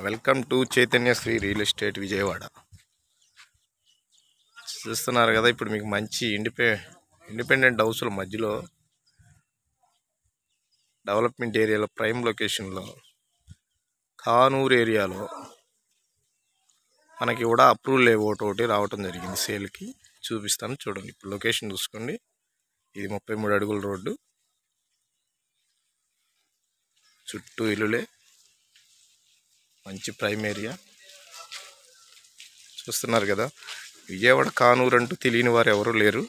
Welcome to Chaitanya Sri real estate Vijayawada. చూస్తున్నారు కదా, ఇప్పుడు మీకు మంచి ఇండిపెండెంట్ హౌస్ల మధ్యలో డెవలప్మెంట్ ఏరియాలో ప్రైమ్ లొకేషన్లో కానూరు ఏరియాలో మనకి కూడా అప్రూవల్ లేఅవుట్ ఒకటి రావటం జరిగింది సేల్కి. చూపిస్తాను చూడండి. ఇప్పుడు లొకేషన్ చూసుకోండి. ఇది 33 అడుగుల రోడ్డు, చుట్టూ ఇల్లులే, మంచి ప్రైమ్ ఏరియా. చూస్తున్నారు కదా, విజయవాడ కానూరు అంటూ తెలియని వారు ఎవరూ లేరు.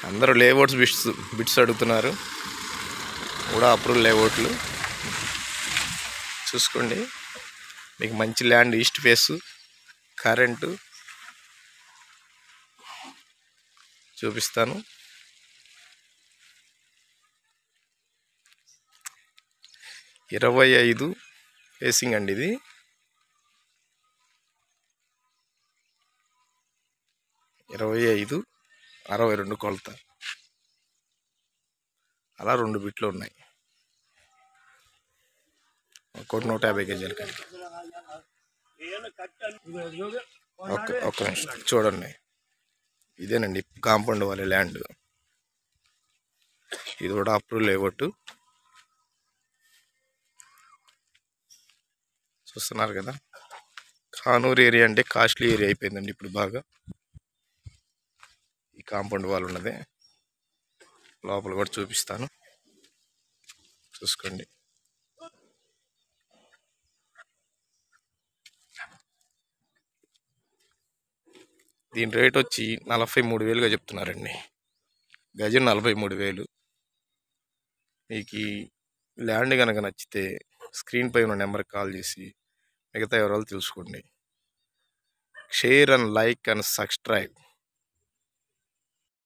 అందరూ లేఅవుట్స్ బిట్స్ అడుగుతున్నారు, కూడా అప్రూవల్ లేఅవుట్లు. చూసుకోండి, మీకు మంచి ల్యాండ్, ఈస్ట్ ఫేసు, కరెంటు చూపిస్తాను. ఇరవై 25 ఫేసింగ్ అండి ఇది. ఇరవై 62 కొలత, అలా 2 బిట్లు ఉన్నాయి. ఒక్కోటి 150 కేజీల కడిగి. ఒక్క నిమిషం చూడండి. ఇదేనండి కాంపౌండ్ వాళ్ళ ల్యాండ్. ఇది కూడా అప్రూవల్ లేఅవుట్. చూస్తున్నారు కదా, కానూరు ఏరియా అంటే కాస్ట్లీ ఏరియా అయిపోయిందండి ఇప్పుడు బాగా. ఈ కాంపౌండ్ వాళ్ళు ఉన్నదే, లోపల కూడా చూపిస్తాను, చూసుకోండి. దీని రేట్ వచ్చి 43,000గా చెప్తున్నారండి. గజం 43,000. మీకు ఈ ల్యాండ్ కనుక నచ్చితే స్క్రీన్ పై ఉన్న నెంబర్కి కాల్ చేసి మిగతా వివరాలు తెలుసుకోండి. Share and like and subscribe.